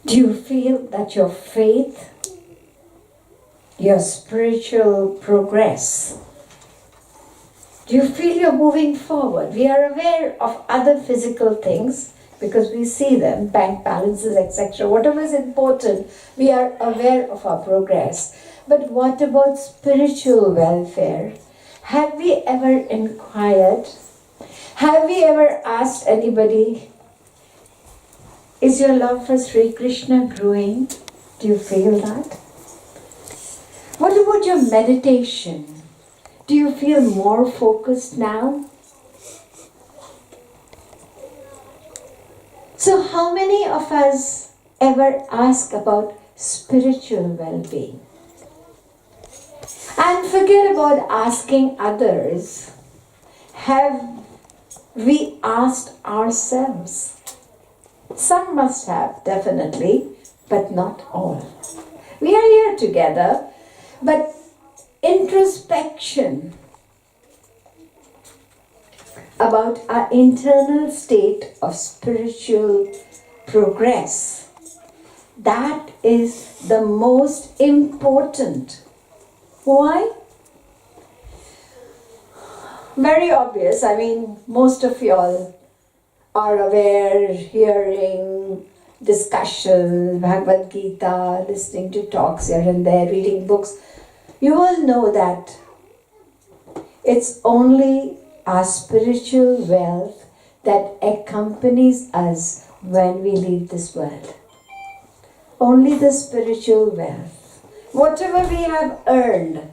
Do you feel that your faith, your spiritual progress, do you feel you're moving forward? We are aware of other physical things because we see them, bank balances, etc. Whatever is important, we are aware of our progress. But what about spiritual welfare? Have we ever inquired? Have we ever asked anybody, is your love for Sri Krishna growing? Do you feel that? What about your meditation? Do you feel more focused now? So how many of us ever ask about spiritual well-being? And forget about asking others. Have we asked ourselves? Some must have, definitely, but not all. We are here together, but introspection about our internal state of spiritual progress, that is the most important. Why? Very obvious. I mean, most of y'all are aware, hearing discussions, Bhagavad Gita, listening to talks here and there, reading books. You all know that it's only our spiritual wealth that accompanies us when we leave this world. Only the spiritual wealth. Whatever we have earned,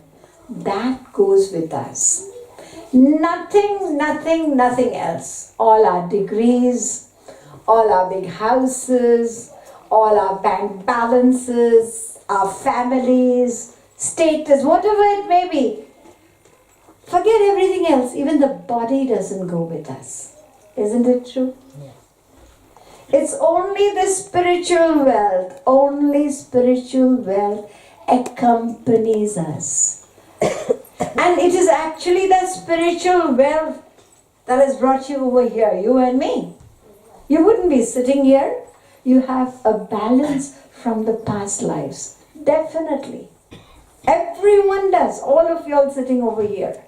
that goes with us. Nothing else. All our degrees, all our big houses, all our bank balances, our families, status, whatever it may be. Forget everything else. Even the body doesn't go with us. Isn't it true? Yeah. It's only the spiritual wealth, only spiritual wealth accompanies us. And it is actually that spiritual wealth that has brought you over here, you and me. You wouldn't be sitting here. You have a balance from the past lives. Definitely. Everyone does. All of you all sitting over here.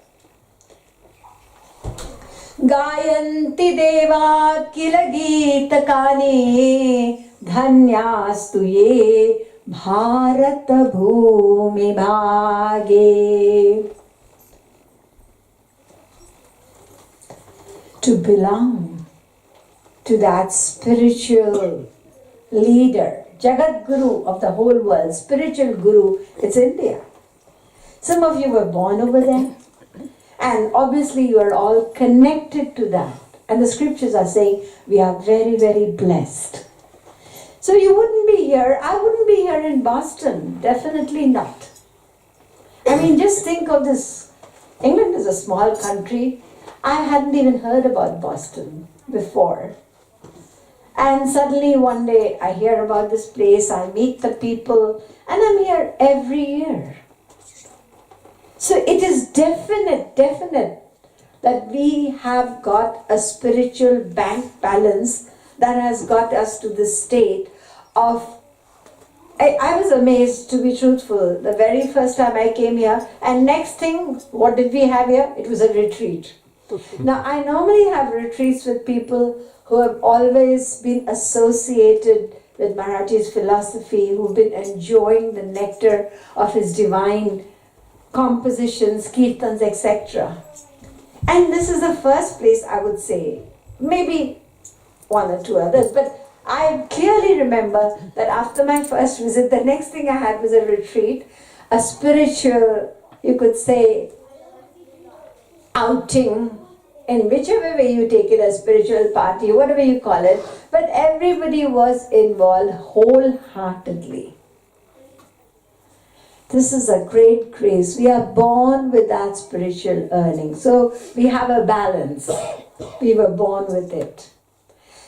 Gayanti Deva Kila Geetakani Dhanyastu Ye Bharata Bhumi Bhage. To belong to that spiritual leader, Jagat Guru of the whole world, spiritual Guru, it's India. Some of you were born over there, and obviously you are all connected to that. And the scriptures are saying we are very, very blessed. So you wouldn't be here, I wouldn't be here in Boston, definitely not. I mean, just think of this. England is a small country. I hadn't even heard about Boston before. And suddenly one day I hear about this place, I meet the people, and I'm here every year. So it is definite that we have got a spiritual bank balance that has got us to this state of... I was amazed, to be truthful, the very first time I came here, and next thing, what did we have here? It was a retreat. Now, I normally have retreats with people who have always been associated with Maharaji's philosophy, who've been enjoying the nectar of his divine compositions, kirtans, etc. And this is the first place, I would say, maybe one or two others, but I clearly remember that after my first visit, the next thing I had was a retreat, a spiritual, you could say, outing, in whichever way you take it, a spiritual party, whatever you call it, but everybody was involved wholeheartedly. This is a great grace. We are born with that spiritual earning. So we have a balance. We were born with it.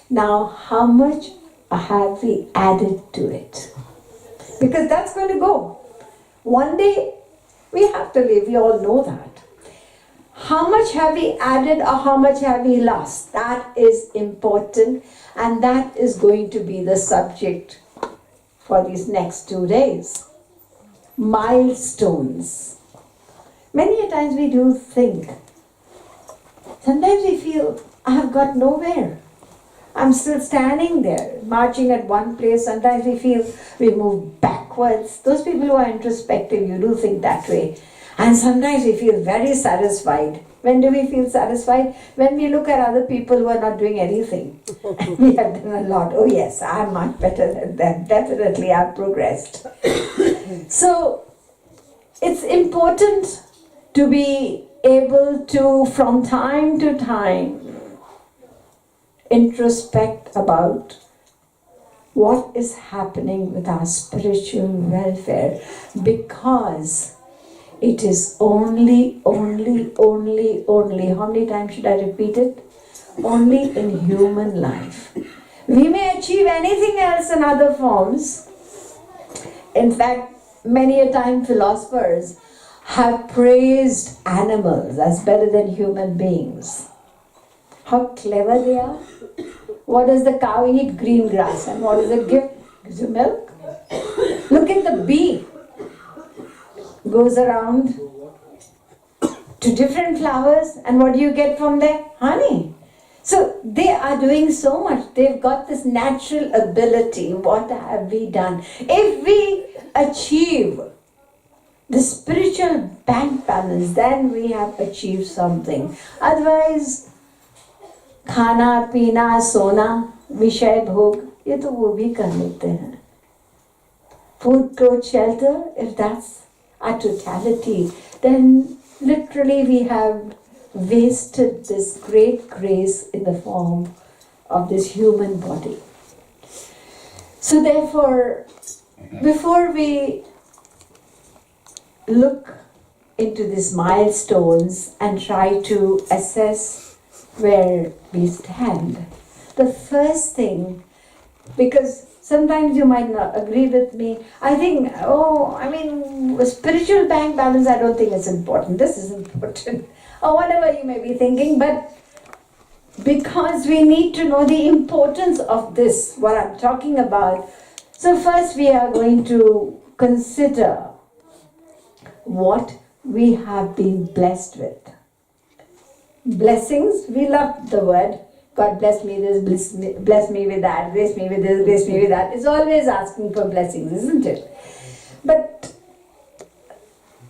Now, how much have we added to it? Because that's going to go. One day, we have to live. We all know that. How much have we added or how much have we lost? That is important, and that is going to be the subject for these next 2 days. Milestones. Many a times we do think, sometimes we feel, I have got nowhere. I'm still standing there, marching at one place. Sometimes we feel we move backwards. Those people who are introspective, you do think that way. And sometimes we feel very satisfied. When do we feel satisfied? When we look at other people who are not doing anything. And we have done a lot. Oh yes, I'm much better than them. Definitely I've progressed. So it's important to be able to, from time to time, introspect about what is happening with our spiritual welfare, because it is only, how many times should I repeat it? Only in human life. We may achieve anything else in other forms. In fact, many a time philosophers have praised animals as better than human beings. How clever they are. What does the cow eat? Green grass. And what does it give? Gives you milk. Look at the bee. Goes around to different flowers, and what do you get from there? Honey. So they are doing so much. They've got this natural ability. What have we done? If we achieve the spiritual bank balance, then we have achieved something. Otherwise, खाना पीना सोना विषय भोग ये तो वो भी कर लेते हैं. Food, clothes, shelter, if that's our totality, then literally we have wasted this great grace in the form of this human body. So therefore, before we look into these milestones and try to assess where we stand, the first thing, because sometimes you might not agree with me, I think, spiritual bank balance, I don't think it's important. This is important. Or whatever you may be thinking, but because we need to know the importance of this, what I'm talking about. So first we are going to consider what we have been blessed with. Blessings, we love the word. God bless me this, bless me with that, bless me with this, bless me with that. It's always asking for blessings, isn't it? But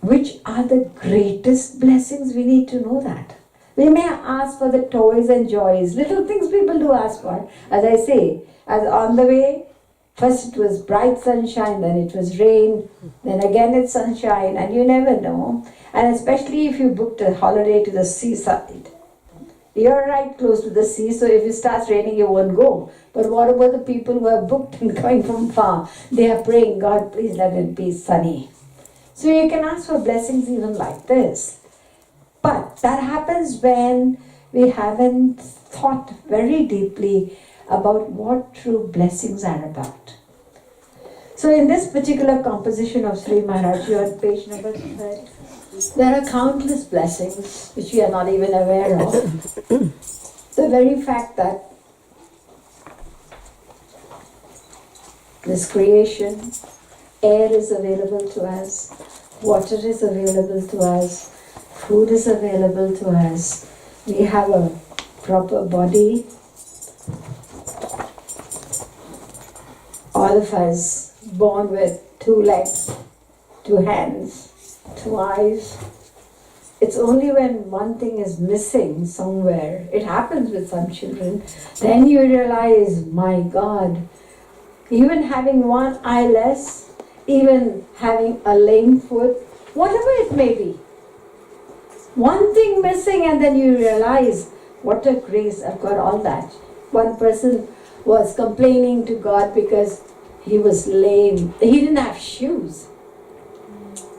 which are the greatest blessings? We need to know that. We may ask for the toys and joys, little things people do ask for. As I say, as on the way, first it was bright sunshine, then it was rain, then again it's sunshine, and you never know. And especially if you booked a holiday to the seaside. You're right close to the sea, so if it starts raining, you won't go. But what about the people who have booked and coming from far? They are praying, God, please let it be sunny. So you can ask for blessings even like this. But that happens when we haven't thought very deeply about what true blessings are about. So in this particular composition of Sri Maharaj, you are on page number 30. There are countless blessings which we are not even aware of. The very fact that this creation, air is available to us, water is available to us, food is available to us, we have a proper body, all of us born with 2 legs, 2 hands, 2 eyes. It's only when one thing is missing somewhere, it happens with some children, then you realize, my God, even having 1 eye less, even having a lame foot, whatever it may be, one thing missing, and then you realize, what a grace, I've got all that. One person was complaining to God because he was lame. He didn't have shoes.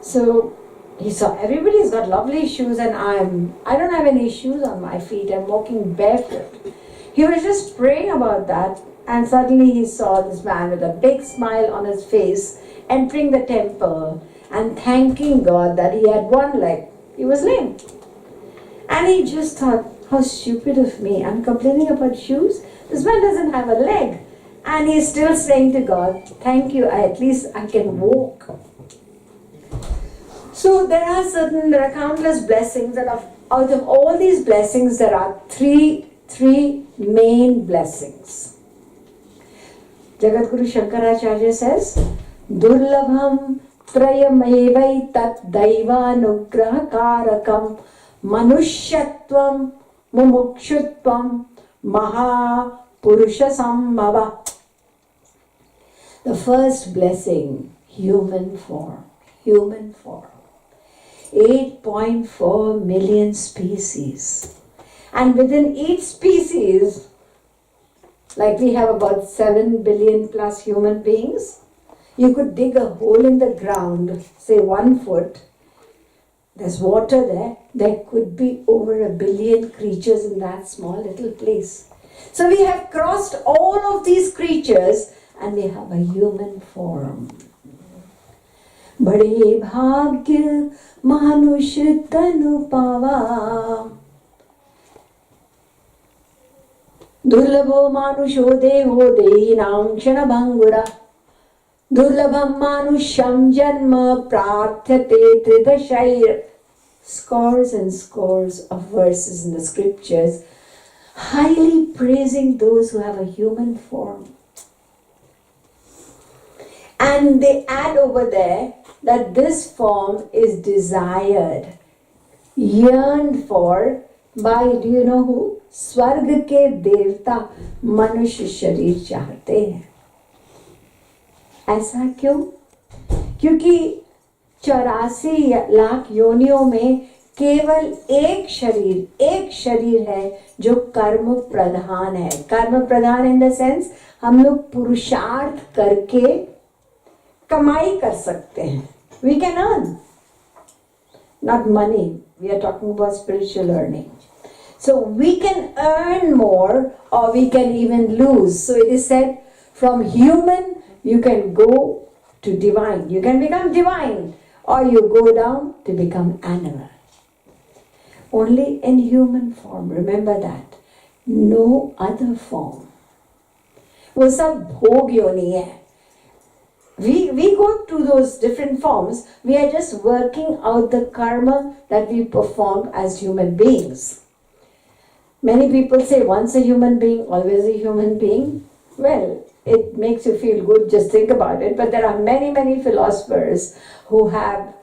So he saw everybody's got lovely shoes and I don't have any shoes on my feet. I'm walking barefoot. He was just praying about that, and suddenly he saw this man with a big smile on his face entering the temple and thanking God that he had 1 leg. He was lame. And he just thought, how stupid of me. I'm complaining about shoes. This man doesn't have a leg. And he's still saying to God, thank you, at least I can walk. So there are countless blessings, and out of all these blessings, there are three main blessings. Jagadguru Shankaracharya says, Durlabham trayamevai tat daivanugraha karakam manushyatvam mumukshutvam maha purusha sambhava. The first blessing, human form. 8.4 million species. And within each species, like we have about 7 billion plus human beings, you could dig a hole in the ground, say 1 foot, there's water there, there could be over 1 billion creatures in that small little place. So we have crossed all of these creatures and we have a human form. बड़े भाग्य मनुष्य तनु पावा दुर्लभो मानुषो देहो देहिनां क्षणभङ्गुरा दुर्लभं मानुष्यं जन्म प्रार्थ्यते त्रिदशैः. Scores and scores of verses in the scriptures highly praising those who have a human form. And they add over there that this form is desired, yearned for by, do you know who? स्वर्ग के देवता मनुष्य शरीर चाहते हैं. ऐसा क्यों? क्योंकि 84 लाख योनियों में केवल एक शरीर है जो कर्म प्रधान है. कर्म प्रधान इन द सेंस हम लोग पुरुषार्थ करके कमाई कर सकते हैं. We can earn, not money. We are talking about spiritual earning. So we can earn more or we can even lose. So it is said from human you can go to divine. You can become divine or you go down to become animal. Only in human form. Remember that. No other form. वो सब भोग योनि है. We go to those different forms. We are just working out the karma that we perform as human beings. Many people say once a human being, always a human being. Well, it makes you feel good, just think about it. But there are many philosophers who have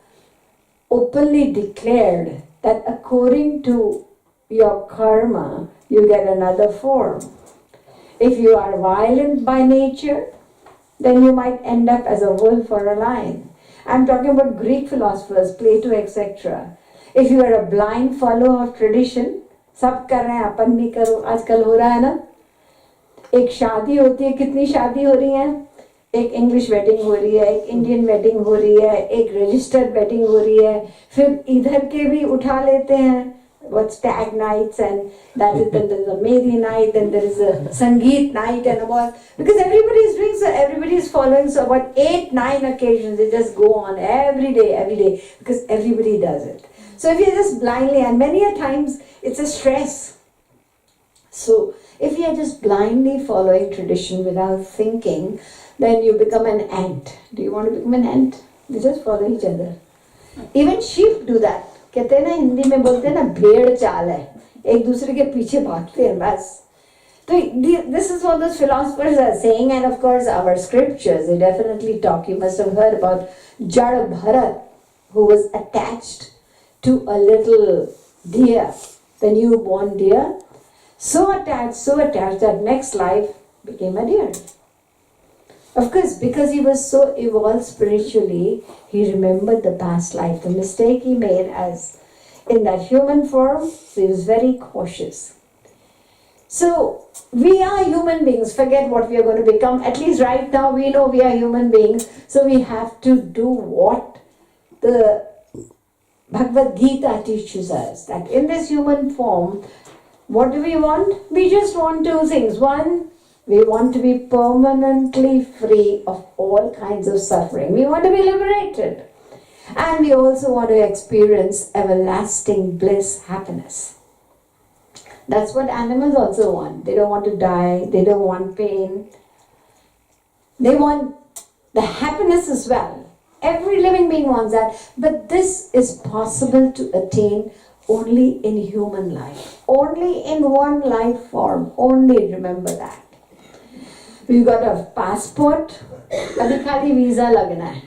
openly declared that according to your karma, you get another form. If you are violent by nature, then you might end up as a wolf or a lion. I'm talking about Greek philosophers, Plato, etc. If you are a blind follower of tradition, सब कर रहे हैं अपन भी करो, आजकल हो रहा है ना. एक शादी होती है, कितनी शादी हो रही है? एक इंग्लिश वेडिंग हो रही है, एक इंडियन वेडिंग हो रही है, एक रजिस्टर्ड वेडिंग हो रही है, फिर इधर के भी उठा लेते हैं. What stag nights and that is, then there is a Mehdi night and there is a Sangeet night and about, because everybody is doing so, everybody is following, so about 8-9 occasions they just go on every day because everybody does it. So if you just blindly, and many a times it's a stress. So if you are just blindly following tradition without thinking, then you become an ant. Do you want to become an ant? They just follow each other. Even sheep do that. कहते हैं ना, हिंदी में बोलते हैं ना, भेड़ चाल है, एक दूसरे के पीछे भागते हैं बस. So this is what those philosophers are saying, and of course our scriptures, they definitely talk. You must have heard about Jad Bharat, who was attached to a little deer, the newborn deer, so attached that next life became a deer. Of course, because he was so evolved spiritually, he remembered the past life, the mistake he made as in that human form, so he was very cautious. So, we are human beings, forget what we are going to become. At least right now we know we are human beings, so we have to do what the Bhagavad Gita teaches us, that in this human form, what do we want? We just want two things. One, we want to be permanently free of all kinds of suffering. We want to be liberated. And we also want to experience everlasting bliss, happiness. That's what animals also want. They don't want to die. They don't want pain. They want the happiness as well. Every living being wants that. But this is possible to attain only in human life. Only in one life form. Only remember that. We've got a passport. अभी खाली visa लगना है.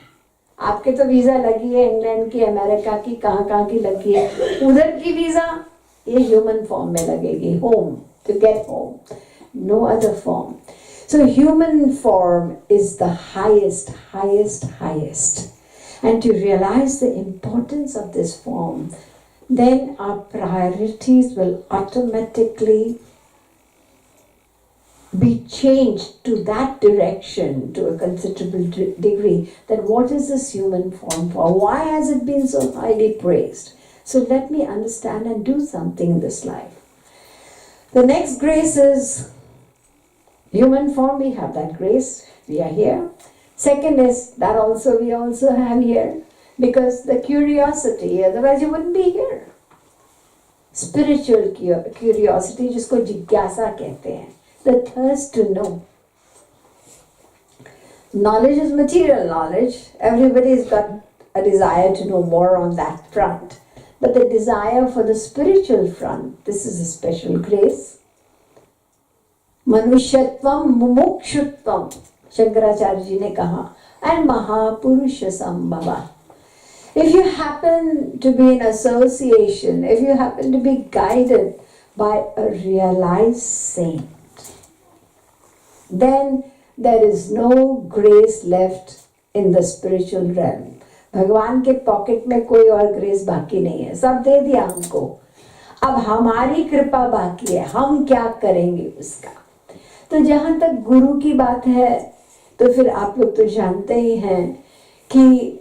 आपके तो visa लगी है England की, America की, कहाँ की लगी है. उधर की वीज़ा ये ह्यूमन फॉर्म में लगेगी. Home, to get home. No other form. So human form is the highest. And to realize the importance of this form, then our priorities will automatically be changed to that direction to a considerable degree. That what is this human form for? Why has it been so highly praised? So let me understand and do something in this life. The next grace is human form. We have that grace. We are here. Second is that also we also have here because the curiosity, otherwise you wouldn't be here. Spiritual curiosity, जिसको जिज्ञासा कहते हैं. The thirst to know. Knowledge is material knowledge. Everybody's got a desire to know more on that front. But the desire for the spiritual front, this is a special grace. Manushyatvam mumukshutvam, Shankaracharya ji ne kaha, and Mahapurusha Sambhava. If you happen to be in association, if you happen to be guided by a realized saint, then there is no grace left in the spiritual realm. भगवान के pocket में कोई और grace बाकी नहीं है. सब दे दिया हमको. अब हमारी कृपा बाकी है. हम क्या करेंगे उसका? तो जहाँ तक गुरु की बात है, तो फिर आप लोग तो जानते ही हैं कि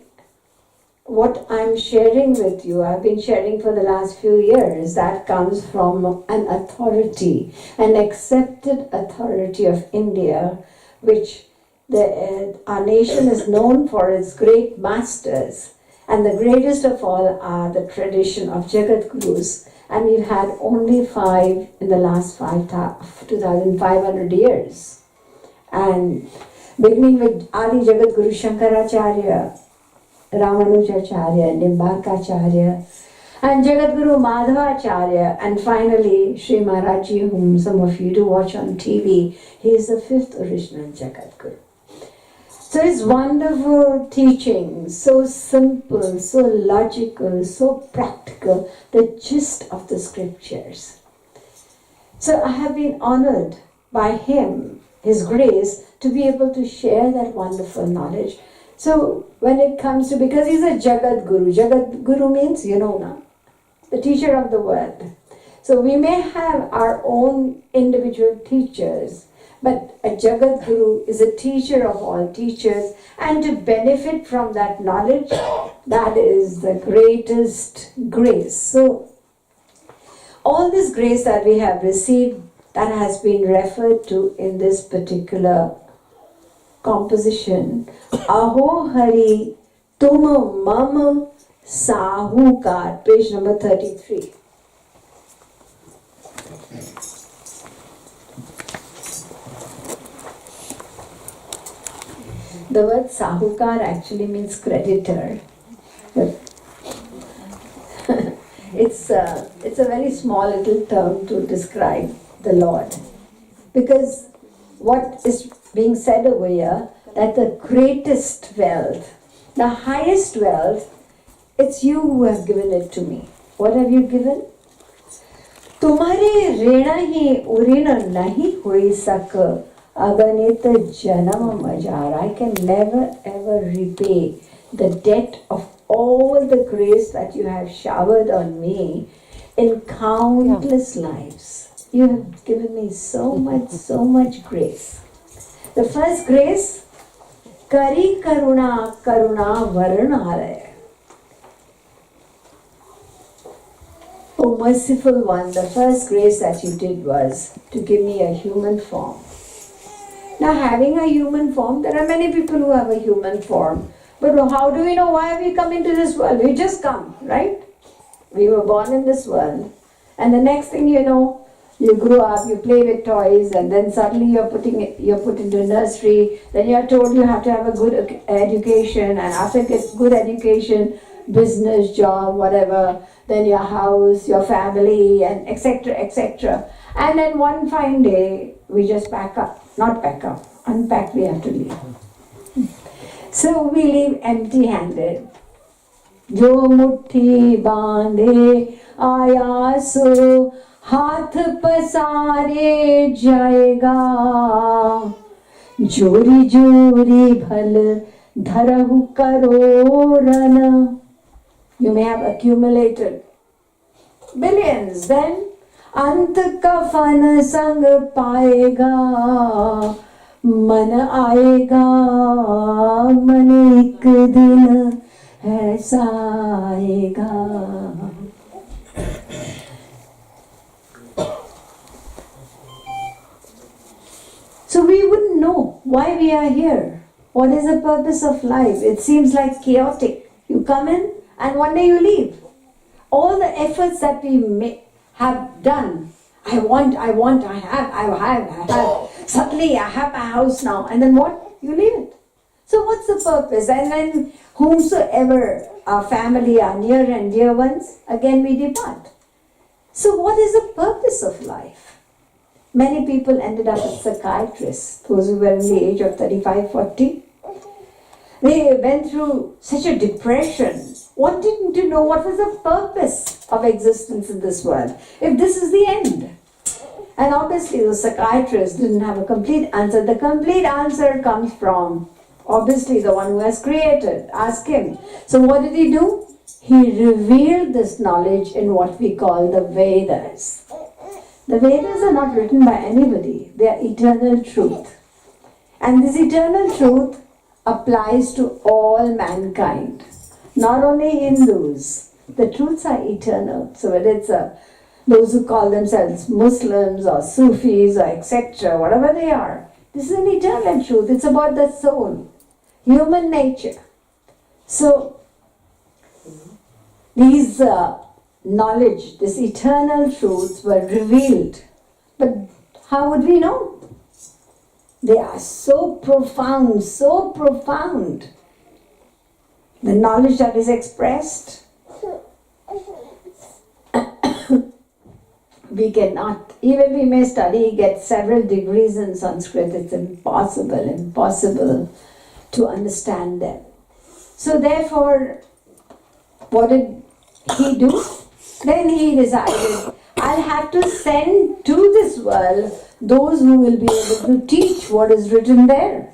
what I'm sharing with you, I've been sharing for the last few years, that comes from an authority, an accepted authority of India, which our nation is known for its great masters, and the greatest of all are the tradition of Jagat Gurus, and we've had only 5 in the last 2,500 years. And beginning with Adi Jagat Guru Shankaracharya, Ramanujacharya, Nimbarkacharya, and Jagat Guru Madhavacharya, and finally Sri Maharaji, whom some of you do watch on TV. He is the 5th original Jagat Guru. So his wonderful teaching, so simple, so logical, so practical, the gist of the scriptures. So I have been honored by him, his grace, to be able to share that wonderful knowledge. So when it comes to, because he's a Jagat Guru means, you know now, the teacher of the world. So we may have our own individual teachers, but a Jagat Guru is a teacher of all teachers, and to benefit from that knowledge, that is the greatest grace. So all this grace that we have received, that has been referred to in this particular composition, Aho Hari Tum Mam Sahukar, page number 33. The word Sahukar actually means creditor. It's a very small little term to describe the Lord. Because what is being said over here, that the greatest wealth, the highest wealth, it's you who have given it to me. What have you given? तुम्हारे ऋण ही उऋण नहीं हुई सक अगणित जन्म मजार. I can never ever repay the debt of all the grace that you have showered on me in countless lives. You have given me so much grace. The first grace, Kari Karuna Karuna Varanaraya. Oh merciful one, the first grace that you did was to give me a human form. Now having a human form, there are many people who have a human form. But how do we know why we come into this world? We just come, right? We were born in this world. And the next thing you know, You grow up, you play with toys, and then suddenly you're put into nursery. Then you're told you have to have a good education, and after good education, business, job, whatever. Then your house, your family, and etc., etc. And then one fine day, we just pack up, not pack up, unpack. We have to leave. So we leave empty-handed. जो मुट्ठी बांधे आया सो हाथ पसारे जाएगा जोरी जोरी भल धरहु करोड़न. You may have accumulated billions, then अंत कफन संग पाएगा मन आएगा मन एक दिन ऐसा आएगा. So we wouldn't know why we are here. What is the purpose of life? It seems like chaotic. You come in and one day you leave. All the efforts that we have done, I have. Suddenly I have my house now. And then what? You leave it. So what's the purpose? And then whomsoever our family, our near and dear ones, again we depart. So what is the purpose of life? Many people ended up as psychiatrists, those who were in the age of 35, 40. They went through such a depression, wanting to know what was the purpose of existence in this world, if this is the end. And obviously the psychiatrist didn't have a complete answer. The complete answer comes from, obviously, the one who has created. Ask him. So what did he do? He revealed this knowledge in what we call the Vedas. The Vedas are not written by anybody. They are eternal truth. And this eternal truth applies to all mankind. Not only Hindus. The truths are eternal. So whether it's those who call themselves Muslims or Sufis or etc., whatever they are, this is an eternal truth. It's about the soul, human nature. So these knowledge, these eternal truths were revealed. But how would we know? They are so profound, so profound. The knowledge that is expressed, we cannot, even we may study, get several degrees in Sanskrit, it's impossible to understand them. So therefore, what did he do? Then he decided, I'll have to send to this world those who will be able to teach what is written there.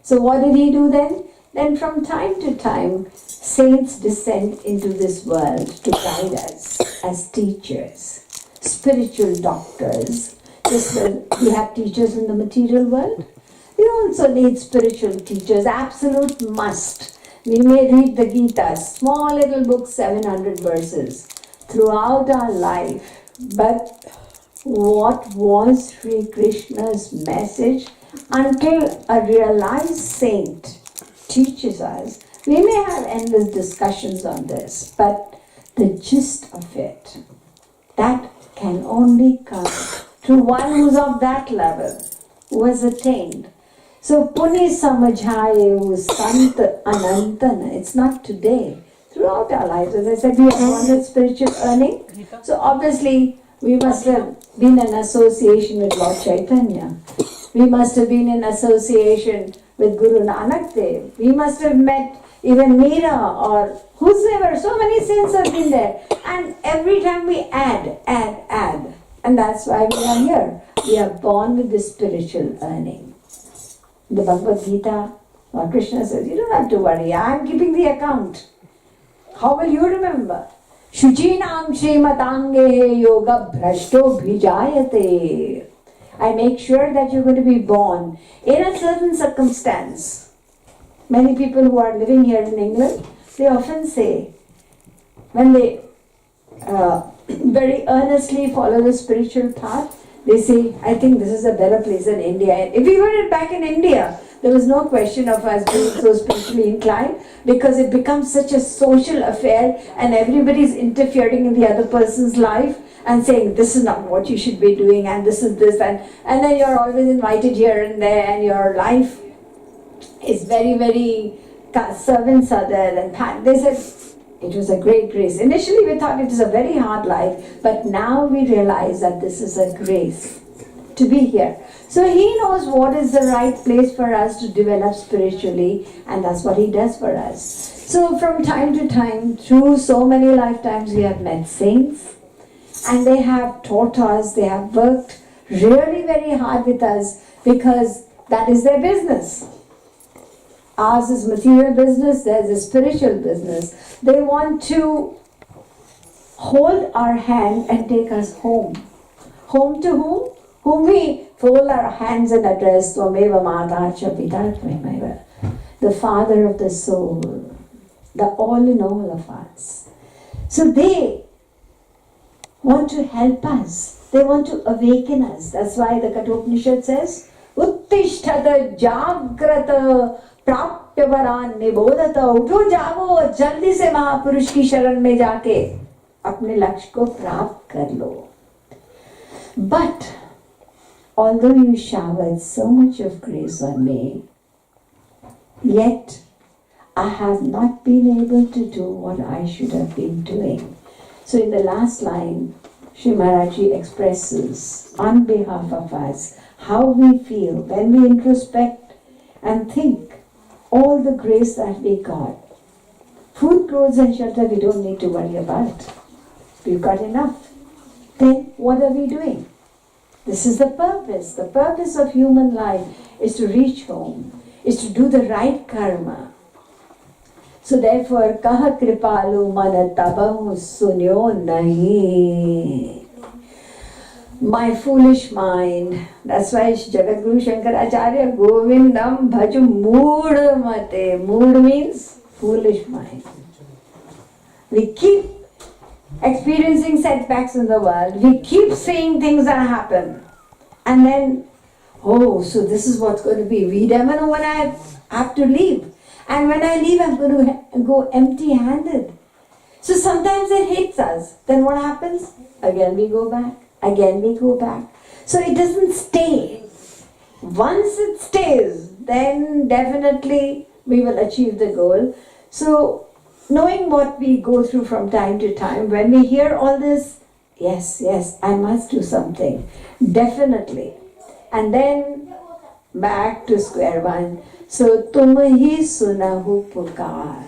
So what did he do then? Then from time to time, saints descend into this world to guide us as teachers, spiritual doctors. Just as we have teachers in the material world, we also need spiritual teachers, absolute must. We may read the Gita, small little book, 700 verses, throughout our life. But what was Sri Krishna's message? Until a realized saint teaches us, we may have endless discussions on this, but the gist of it, that can only come through one who's of that level, who has attained. So, Puni Samajhaye Sant Anantana, it's not today. Throughout our lives, as I said, we have wanted spiritual earning. So, obviously, we must have been in association with Lord Chaitanya. We must have been in association with Guru Nanak Dev. We must have met even Meera or whosoever. So many saints have been there. And every time we add. And that's why we are here. We are born with this spiritual earning. The Bhagavad Gita, Lord Krishna says, you don't have to worry. I am keeping the account. How will you remember? Shujinam Shrimatange Yoga Bhrashto Bhijayate. I make sure that you're going to be born in a certain circumstance. Many people who are living here in England, they often say, when they very earnestly follow the spiritual path, they say, I think this is a better place than India. If we were back in India, there was no question of us being so spiritually inclined, because it becomes such a social affair and everybody's interfering in the other person's life, and saying this is not what you should be doing and this is this, and then you're always invited here and there, and your life is very, very, servants are there, and they said it was a great grace. Initially we thought it is a very hard life, but now we realize that this is a grace to be here. So he knows what is the right place for us to develop spiritually, and that's what he does for us. So from time to time, through so many lifetimes, we have met saints, and they have taught us, they have worked really very hard with us, because that is their business. Ours is material business, theirs is spiritual business. They want to hold our hand and take us home. Home to whom? Whom we fold our hands and address, Tvameva Matacha Pita Tvameva, the Father of the soul, the all in all of us. So they want to help us. They want to awaken us. That's why the Kathopanishad says, Uttishtata Jagrata Prapya Varan Nibodata. उठो जागो, जल्दी से महापुरुष की शरण में जाके अपने लक्ष्य को प्राप्त कर लो. But although you showered so much of grace on me, yet I have not been able to do what I should have been doing. So in the last line, Sri Maharaji expresses on behalf of us how we feel when we introspect and think all the grace that we got. Food, clothes and shelter we don't need to worry about. We've got enough. Then what are we doing? This is the purpose. The purpose of human life is to reach home, is to do the right karma. So therefore, kaha kripalu mana tabahu sunyo nahi. My foolish mind. That's why Jagadguru Shankaracharya Govindam bhaju mood mate. Mood means foolish mind. We keep experiencing setbacks in the world. We keep saying things that happen. And then, oh, so this is what's going to be. We never know when I have to leave. And when I leave, I'm going to go empty-handed. So sometimes it hits us. Then what happens? Again we go back. Again we go back. So it doesn't stay. Once it stays, then definitely we will achieve the goal. So knowing what we go through from time to time, when we hear all this, yes, I must do something. Definitely. And then back to square one. So, तुम ही सुनहु पुकार.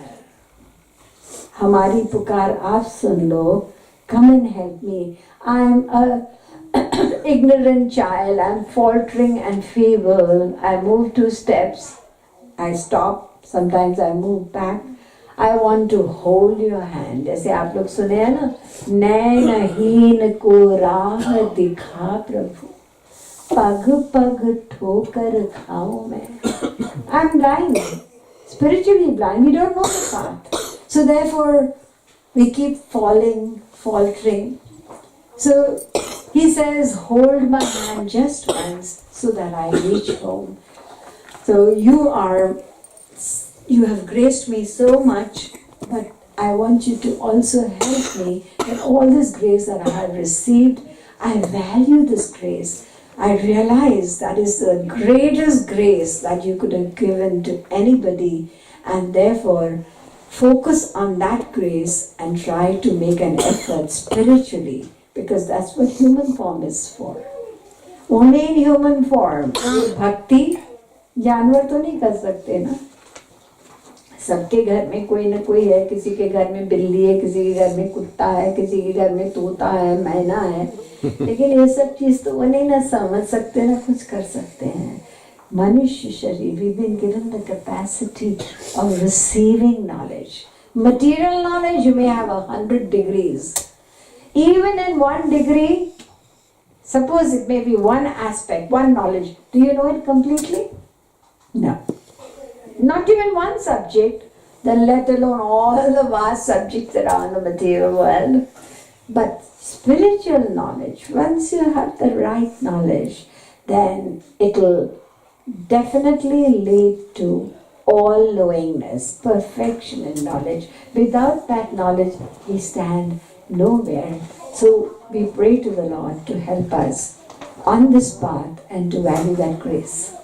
हमारी पुकार आप सुन लो. Come and help me. I'm a ignorant child. I'm faltering and feeble. I move 2 steps. I stop. Sometimes I move back. I want to hold your hand. जैसे आप लोग सुने हैं ना, नैनहीन को राह दिखा प्रभु, पग पग ठोकर खाऊं मैं. I'm blind, spiritually blind. We don't know the path. So therefore, we keep falling, faltering. So he says, hold my hand just once so that I reach home. So you have graced me so much, but I want you to also help me in all this grace that I have received. I value this grace. I realize that is the greatest grace that you could have given to anybody, and therefore focus on that grace and try to make an effort spiritually, because that's what human form is for. Only in human form. Bhakti, जानवर तो नहीं कर सकते ना. सबके घर में कोई ना कोई है. किसी के घर में बिल्ली है, किसी के घर में कुत्ता है, किसी के घर में तोता है, मैना है. लेकिन ये सब चीज तो वो नहीं ना समझ सकते ना कुछ कर सकते हैं. मनुष्य शरीर, we've been given the capacity of receiving knowledge. Material knowledge, you may have 100 degrees. Even in 1 degree, suppose it may be one aspect, one knowledge. Do you know it completely? No. Not even one subject, then let alone all the vast subjects that are in the material world. But spiritual knowledge, once you have the right knowledge, then it will definitely lead to all-knowingness, perfection in knowledge. Without that knowledge, we stand nowhere. So we pray to the Lord to help us on this path and to value that grace.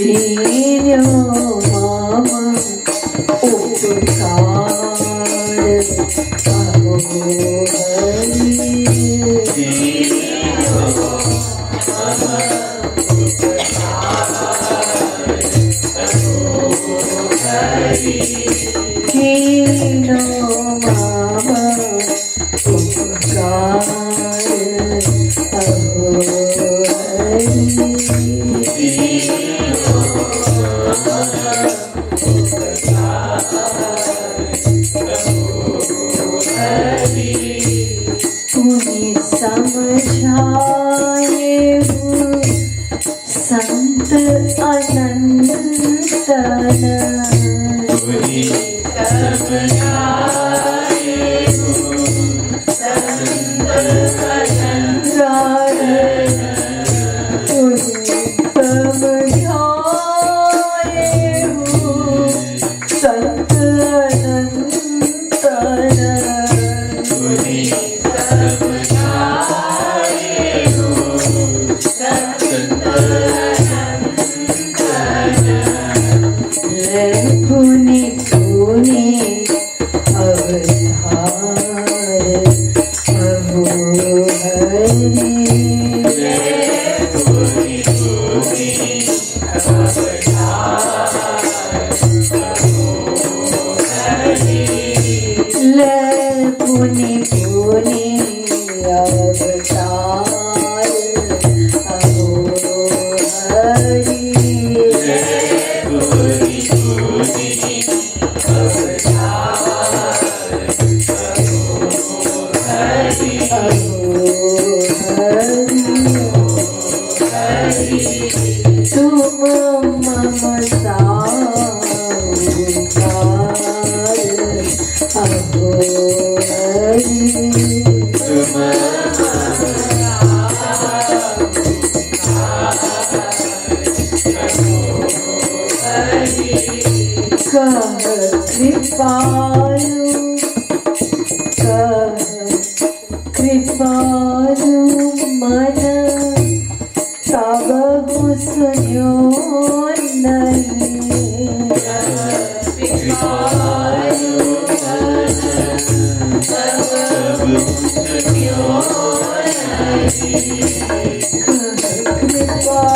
दीन्यो मम उपकार अहो हरि दीन्यो मम उपकार अहो हरि पुनि समझाए संत अनंतन पुनि समझाए संत अनंतन पुनि समझाए संत अनंतन पुनि पुनि पुनि अवतार अहो हरि पुनि पुनि पुनि पुनि अवतार अहो हरि पुनि पुनि अहो हरि तुम मम साहुकार अहो हरि कह कृपालु कृपालु मन तब सुनो नहीं कृपालु मन तब सुनो नहीं कृपालु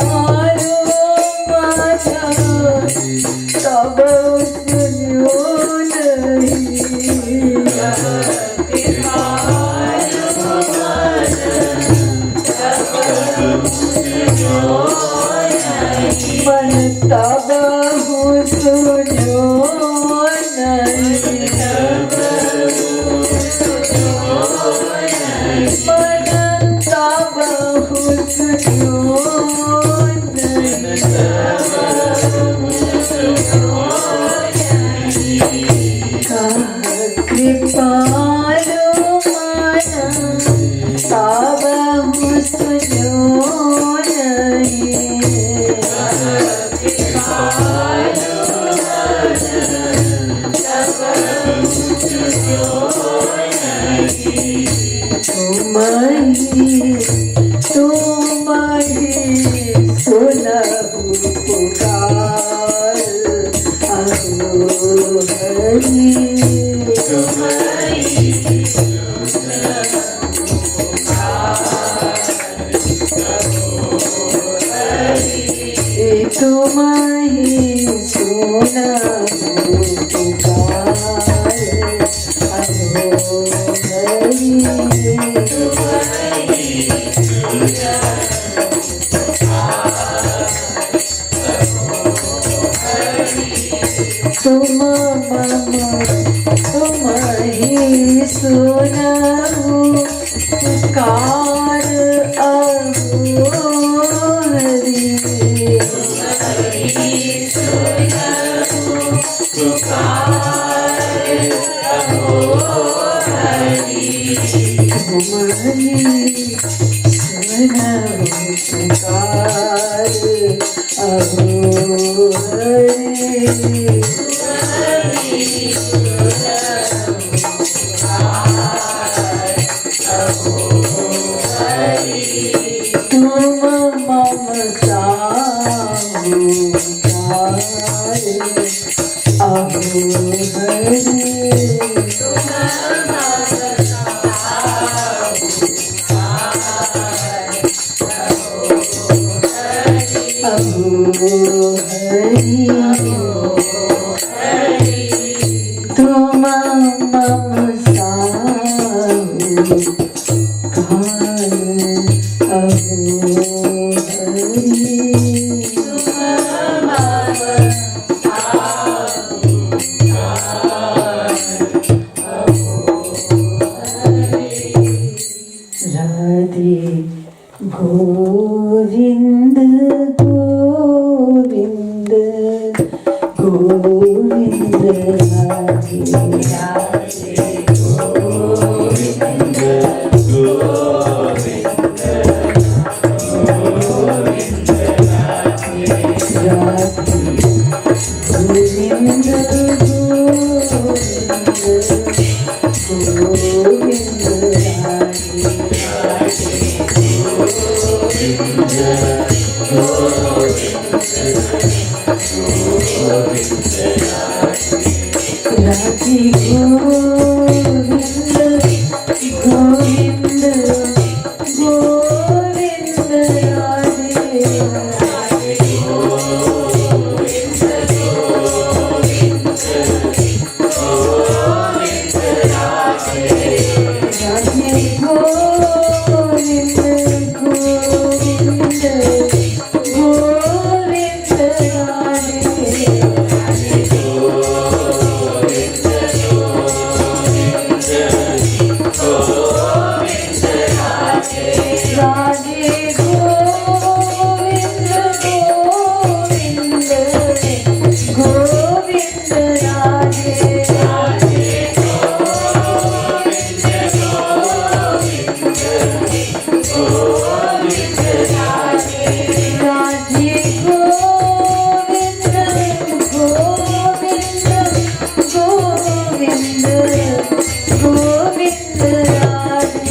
मन तब सुनो नहीं मन तब सुनो नहीं मन तब सुनो कृपालु मन तब सुनो नहीं तुम ही सुनहु पुकार अहो हरि तुम ही सुनहु पुकार अहो हरि तुम ही सुनहु पुकार अहो हरि तुम मम साहु तुम मम साहु काल अहो राधे गोविंद गोविंद गोविंद राधे राधे गोविंद गोविंद गोविंद राधे राधे गोविंद गोविंद राधे गोविंद गोविंद गोविंद राधे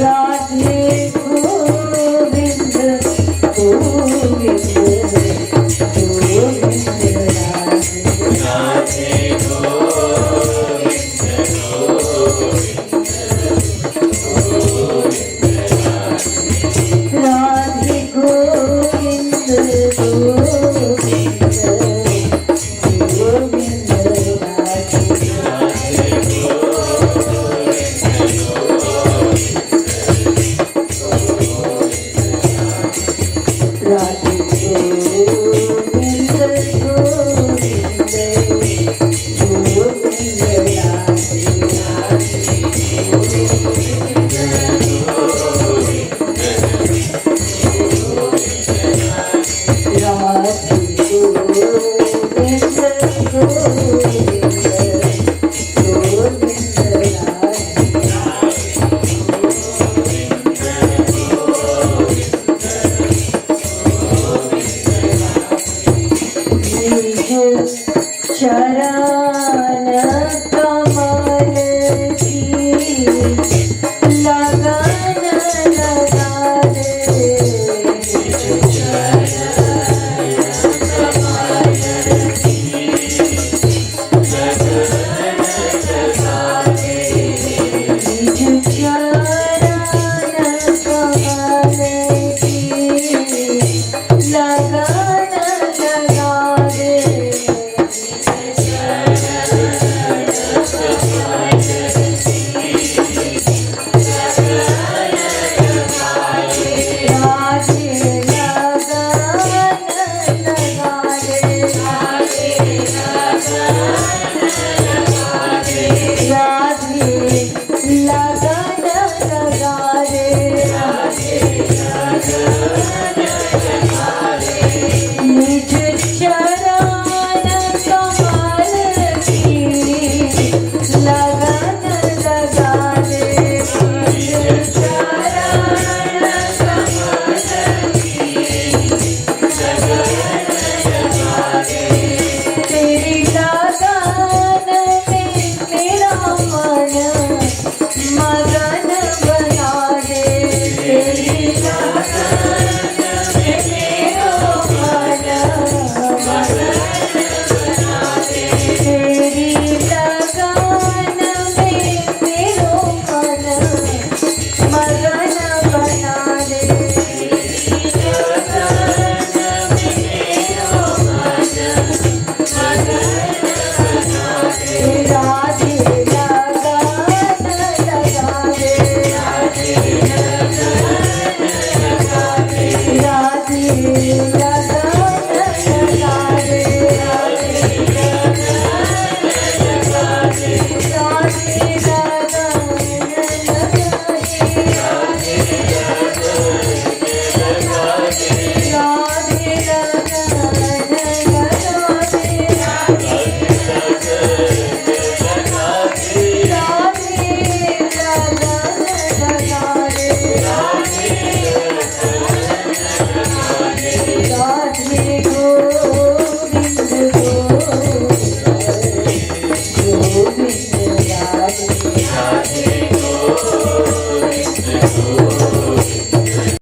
राधे गोविंद गोविंद गोविंद राधे राधे गोविंद गोविंद गोविंद चरण